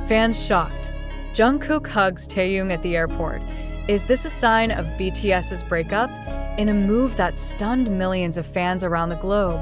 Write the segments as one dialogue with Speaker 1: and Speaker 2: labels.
Speaker 1: Fans shocked. Jungkook hugs Taehyung at the airport. Is this a sign of BTS's breakup? In a move that stunned millions of fans around the globe,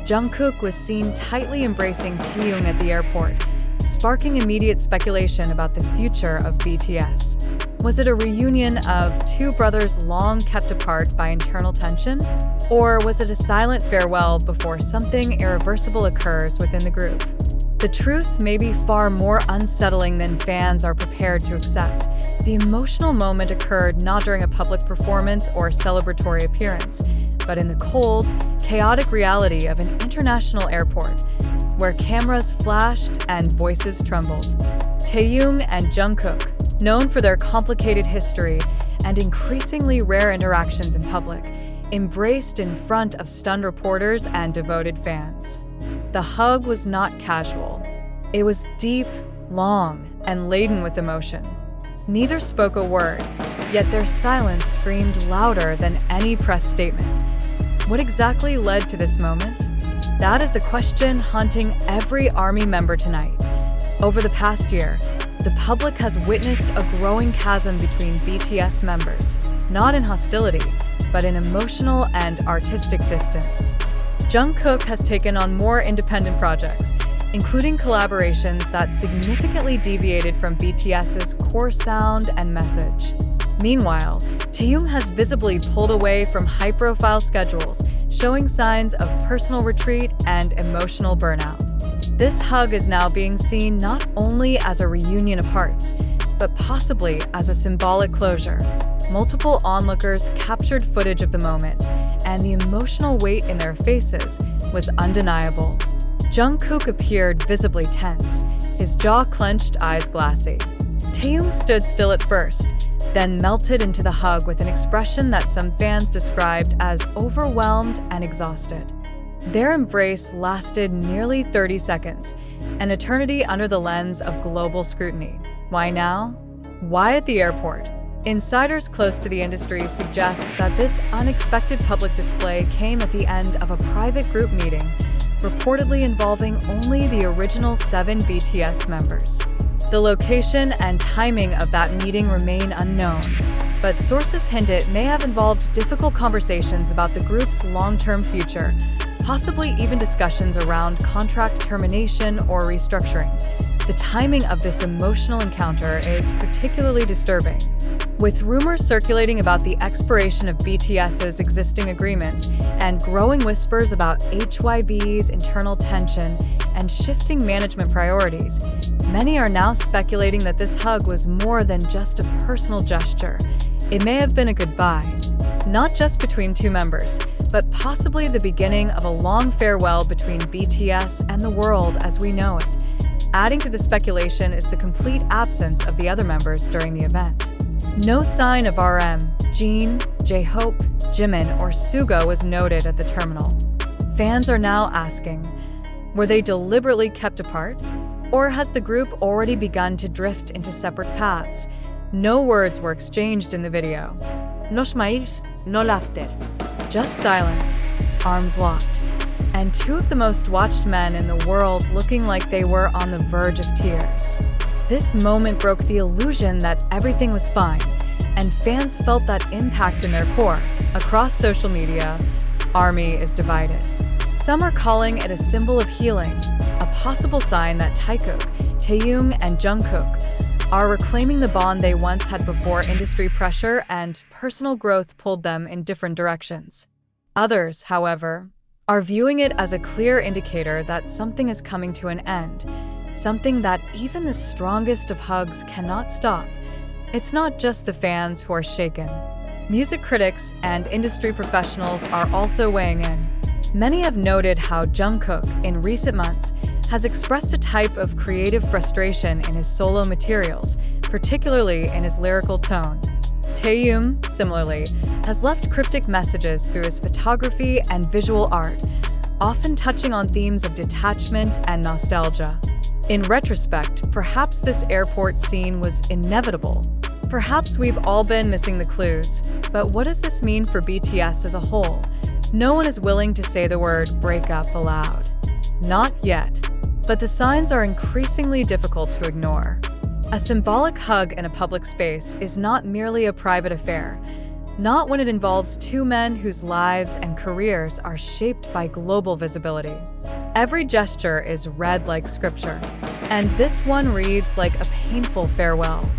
Speaker 1: Jungkook was seen tightly embracing Taehyung at the airport, sparking immediate speculation about the future of BTS. Was it a reunion of two brothers long kept apart by internal tension? Or was it a silent farewell before something irreversible occurs within the group? The truth may be far more unsettling than fans are prepared to accept. The emotional moment occurred not during a public performance or celebratory appearance, but in the cold, chaotic reality of an international airport, where cameras flashed and voices trembled. Taehyung and Jungkook, known for their complicated history and increasingly rare interactions in public, embraced in front of stunned reporters and devoted fans. The hug was not casual. It was deep, long, and laden with emotion. Neither spoke a word, yet their silence screamed louder than any press statement. What exactly led to this moment? That is the question haunting every ARMY member tonight. Over the past year, the public has witnessed a growing chasm between BTS members, not in hostility, but in emotional and artistic distance. Jungkook has taken on more independent projects, including collaborations that significantly deviated from BTS's core sound and message. Meanwhile, Taehyung has visibly pulled away from high-profile schedules, showing signs of personal retreat and emotional burnout. This hug is now being seen not only as a reunion of hearts, but possibly as a symbolic closure. Multiple onlookers captured footage of the moment, and the emotional weight in their faces was undeniable. Jungkook appeared visibly tense, his jaw clenched, eyes glassy. Taehyung stood still at first, then melted into the hug with an expression that some fans described as overwhelmed and exhausted. Their embrace lasted nearly 30 seconds, an eternity under the lens of global scrutiny. Why now? Why at the airport? Insiders close to the industry suggest that this unexpected public display came at the end of a private group meeting, reportedly involving only the original 7 BTS members. The location and timing of that meeting remain unknown, but sources hint it may have involved difficult conversations about the group's long-term future, possibly even discussions around contract termination or restructuring. The timing of this emotional encounter is particularly disturbing, with rumors circulating about the expiration of BTS's existing agreements and growing whispers about HYB's internal tension and shifting management priorities. Many are now speculating that this hug was more than just a personal gesture. It may have been a goodbye, not just between two members, but possibly the beginning of a long farewell between BTS and the world as we know it. Adding to the speculation is the complete absence of the other members during the event. No sign of RM, Jin, J-Hope, Jimin, or Suga was noted at the terminal. Fans are now asking, were they deliberately kept apart? Or has the group already begun to drift into separate paths? No words were exchanged in the video.
Speaker 2: No smiles, no laughter.
Speaker 1: Just silence, arms locked, and two of the most watched men in the world looking like they were on the verge of tears. This moment broke the illusion that everything was fine, and fans felt that impact in their core. Across social media, ARMY is divided. Some are calling it a symbol of healing, a possible sign that Taehyung and Jungkook are reclaiming the bond they once had before industry pressure and personal growth pulled them in different directions. Others, however, are viewing it as a clear indicator that something is coming to an end, something that even the strongest of hugs cannot stop. It's not just the fans who are shaken. Music critics and industry professionals are also weighing in. Many have noted how Jungkook, in recent months, has expressed a type of creative frustration in his solo materials, particularly in his lyrical tone. Taehyung, similarly, has left cryptic messages through his photography and visual art, often touching on themes of detachment and nostalgia. In retrospect, perhaps this airport scene was inevitable. Perhaps we've all been missing the clues. But what does this mean for BTS as a whole? No one is willing to say the word breakup aloud. Not yet. But the signs are increasingly difficult to ignore. A symbolic hug in a public space is not merely a private affair, not when it involves two men whose lives and careers are shaped by global visibility. Every gesture is read like scripture, and this one reads like a painful farewell.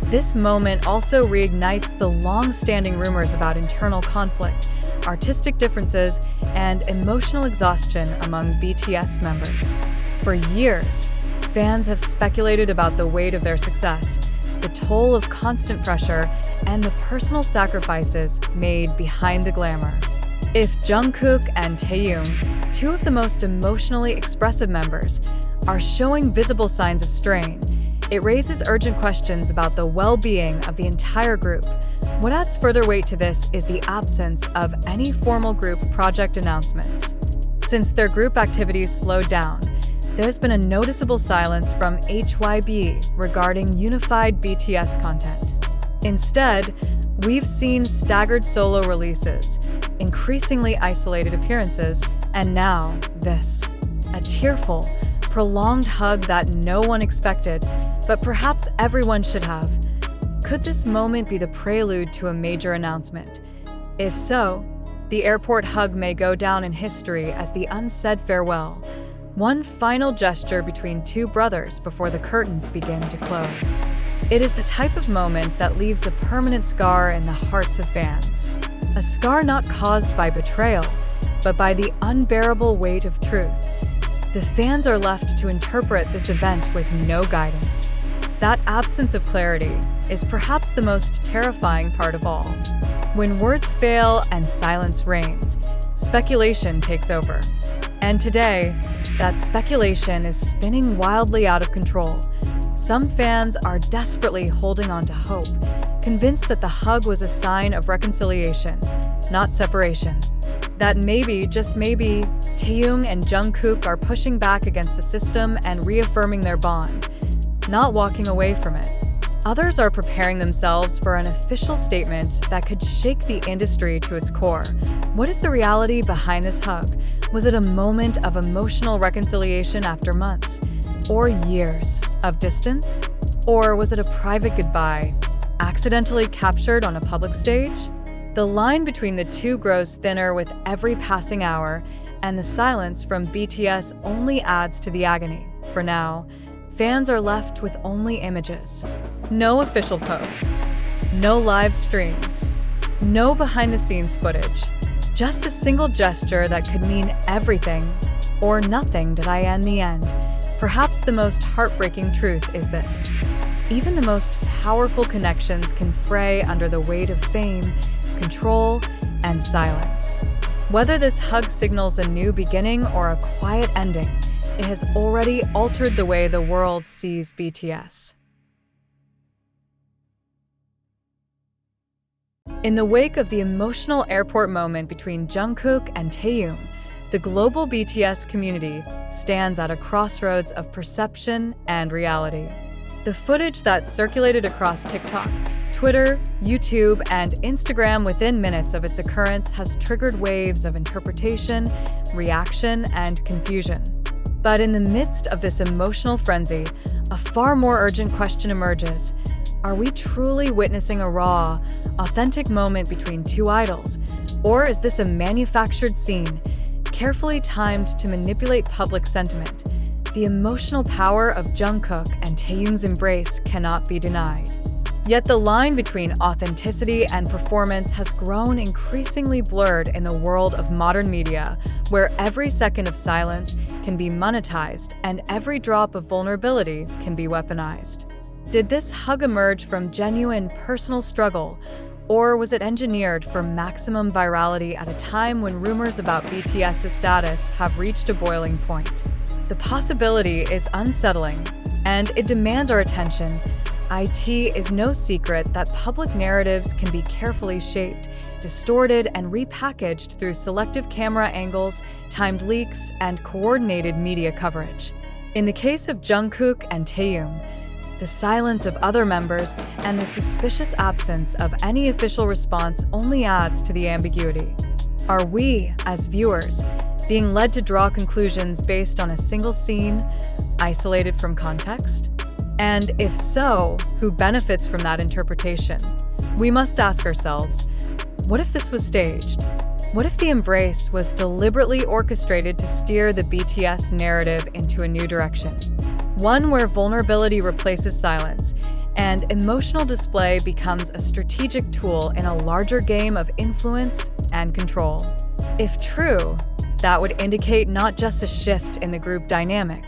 Speaker 1: This moment also reignites the long-standing rumors about internal conflict, artistic differences, and emotional exhaustion among BTS members. For years, fans have speculated about the weight of their success, the toll of constant pressure, and the personal sacrifices made behind the glamour. If Jungkook and Taehyung, two of the most emotionally expressive members, are showing visible signs of strain, it raises urgent questions about the well-being of the entire group. What adds further weight to this is the absence of any formal group project announcements. Since their group activities slowed down, there's been a noticeable silence from HYB regarding unified BTS content. Instead, we've seen staggered solo releases, increasingly isolated appearances, and now this. A tearful, prolonged hug that no one expected, but perhaps everyone should have. Could this moment be the prelude to a major announcement? If so, the airport hug may go down in history as the unsaid farewell, one final gesture between two brothers before the curtains begin to close. It is the type of moment that leaves a permanent scar in the hearts of fans. A scar not caused by betrayal, but by the unbearable weight of truth. The fans are left to interpret this event with no guidance. That absence of clarity is perhaps the most terrifying part of all. When words fail and silence reigns, speculation takes over. And today, that speculation is spinning wildly out of control. Some fans are desperately holding on to hope, convinced that the hug was a sign of reconciliation, not separation. That maybe, just maybe, Taehyung and Jungkook are pushing back against the system and reaffirming their bond, not walking away from it. Others are preparing themselves for an official statement that could shake the industry to its core. What is the reality behind this hug? Was it a moment of emotional reconciliation after months, or years of distance? Or was it a private goodbye, accidentally captured on a public stage? The line between the two grows thinner with every passing hour, and the silence from BTS only adds to the agony. For now, fans are left with only images. No official posts, no live streams, no behind-the-scenes footage. Just a single gesture that could mean everything or nothing in the end. Perhaps the most heartbreaking truth is this. Even the most powerful connections can fray under the weight of fame, control, and silence. Whether this hug signals a new beginning or a quiet ending, it has already altered the way the world sees BTS. In the wake of the emotional airport moment between Jungkook and Taehyung, the global BTS community stands at a crossroads of perception and reality. The footage that circulated across TikTok, Twitter, YouTube, and Instagram within minutes of its occurrence has triggered waves of interpretation, reaction, and confusion. But in the midst of this emotional frenzy, a far more urgent question emerges. Are we truly witnessing a raw, authentic moment between two idols? Or is this a manufactured scene, carefully timed to manipulate public sentiment? The emotional power of Jungkook and Taehyung's embrace cannot be denied. Yet the line between authenticity and performance has grown increasingly blurred in the world of modern media, where every second of silence can be monetized and every drop of vulnerability can be weaponized. Did this hug emerge from genuine personal struggle, or was it engineered for maximum virality at a time when rumors about BTS's status have reached a boiling point? The possibility is unsettling, and it demands our attention. It is no secret that public narratives can be carefully shaped, distorted, and repackaged through selective camera angles, timed leaks, and coordinated media coverage. In the case of Jungkook and Taehyung, the silence of other members and the suspicious absence of any official response only adds to the ambiguity. Are we, as viewers, being led to draw conclusions based on a single scene, isolated from context? And if so, who benefits from that interpretation? We must ask ourselves, what if this was staged? What if the embrace was deliberately orchestrated to steer the BTS narrative into a new direction? One where vulnerability replaces silence, and emotional display becomes a strategic tool in a larger game of influence and control. If true, that would indicate not just a shift in the group dynamic,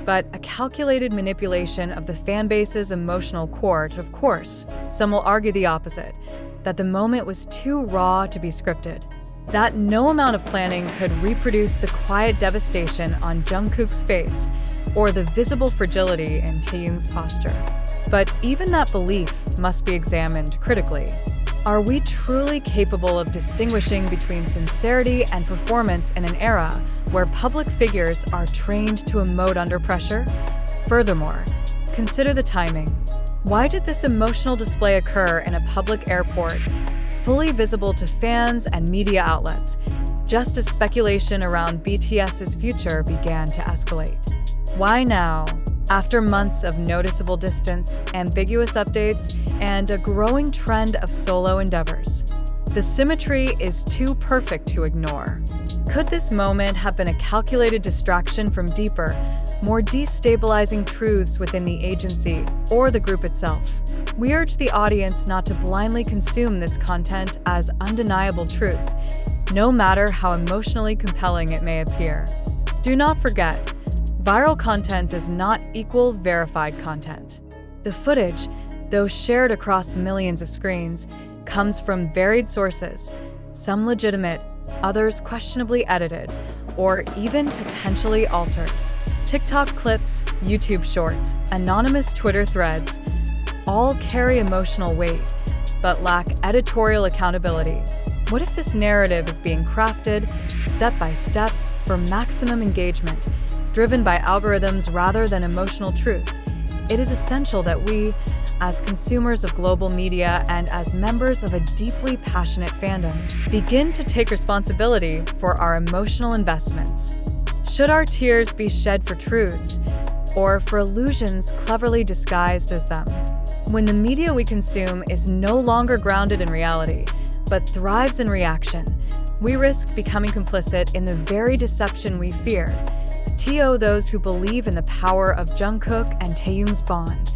Speaker 1: but a calculated manipulation of the fanbase's emotional core. Of course, some will argue the opposite, that the moment was too raw to be scripted, that no amount of planning could reproduce the quiet devastation on Jungkook's face or the visible fragility in Taehyung's posture. But even that belief must be examined critically. Are we truly capable of distinguishing between sincerity and performance in an era where public figures are trained to emote under pressure? Furthermore, consider the timing. Why did this emotional display occur in a public airport, fully visible to fans and media outlets, just as speculation around BTS's future began to escalate? Why now? After months of noticeable distance, ambiguous updates, and a growing trend of solo endeavors, the symmetry is too perfect to ignore. Could this moment have been a calculated distraction from deeper, more destabilizing truths within the agency or the group itself? We urge the audience not to blindly consume this content as undeniable truth, no matter how emotionally compelling it may appear. Do not forget, viral content does not equal verified content. The footage, though shared across millions of screens, comes from varied sources, some legitimate, others questionably edited, or even potentially altered. TikTok clips, YouTube shorts, anonymous Twitter threads, all carry emotional weight, but lack editorial accountability. What if this narrative is being crafted, step by step, for maximum engagement, driven by algorithms rather than emotional truth? It is essential that we, as consumers of global media and as members of a deeply passionate fandom, begin to take responsibility for our emotional investments. Should our tears be shed for truths, or for illusions cleverly disguised as them? When the media we consume is no longer grounded in reality, but thrives in reaction, we risk becoming complicit in the very deception we feared. To those who believe in the power of Jungkook and Taehyung's bond,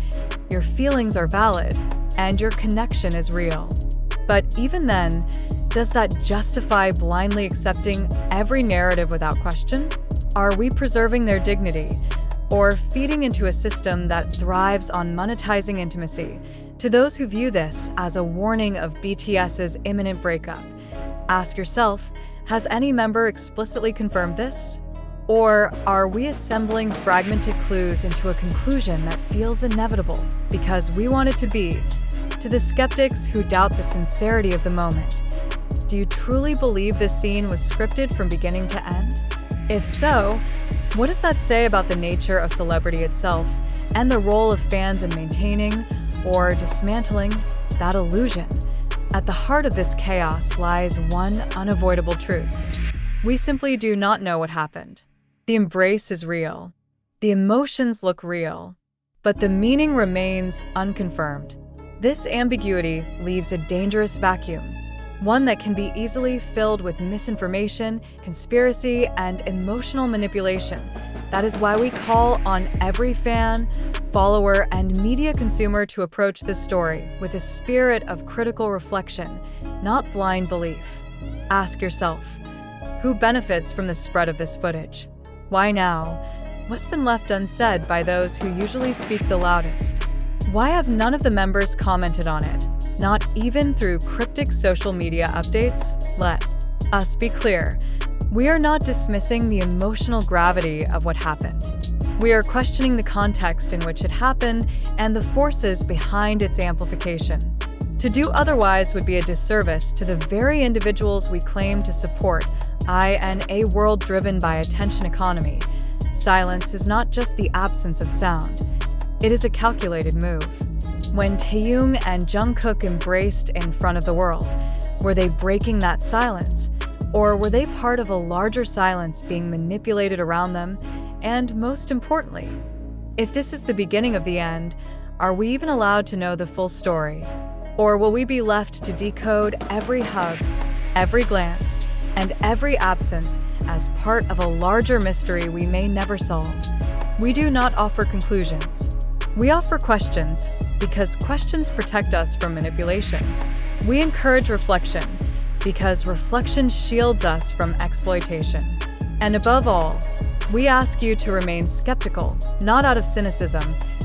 Speaker 1: your feelings are valid, and your connection is real. But even then, does that justify blindly accepting every narrative without question? Are we preserving their dignity, or feeding into a system that thrives on monetizing intimacy? To those who view this as a warning of BTS's imminent breakup, ask yourself, has any member explicitly confirmed this? Or are we assembling fragmented clues into a conclusion that feels inevitable because we want it to be? To the skeptics who doubt the sincerity of the moment, do you truly believe this scene was scripted from beginning to end? If so, what does that say about the nature of celebrity itself and the role of fans in maintaining or dismantling that illusion? At the heart of this chaos lies one unavoidable truth. We simply do not know what happened. The embrace is real. The emotions look real. But the meaning remains unconfirmed. This ambiguity leaves a dangerous vacuum, one that can be easily filled with misinformation, conspiracy, and emotional manipulation. That is why we call on every fan, follower, and media consumer to approach this story with a spirit of critical reflection, not blind belief. Ask yourself, who benefits from the spread of this footage? Why now? What's been left unsaid by those who usually speak the loudest? Why have none of the members commented on it, not even through cryptic social media updates? Let us be clear. We are not dismissing the emotional gravity of what happened. We are questioning the context in which it happened and the forces behind its amplification. To do otherwise would be a disservice to the very individuals we claim to support in a world driven by attention economy. Silence is not just the absence of sound. It is a calculated move. When Taehyung and Jungkook embraced in front of the world, were they breaking that silence? Or were they part of a larger silence being manipulated around them? And most importantly, if this is the beginning of the end, are we even allowed to know the full story? Or will we be left to decode every hug, every glance, and every absence as part of a larger mystery we may never solve? We do not offer conclusions. We offer questions because questions protect us from manipulation. We encourage reflection because reflection shields us from exploitation. And above all, we ask you to remain skeptical, not out of cynicism,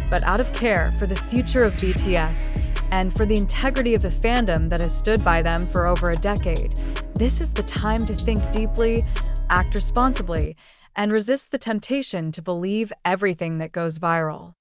Speaker 1: but out of care for the future of BTS and for the integrity of the fandom that has stood by them for over a decade. This is the time to think deeply, act responsibly, and resist the temptation to believe everything that goes viral.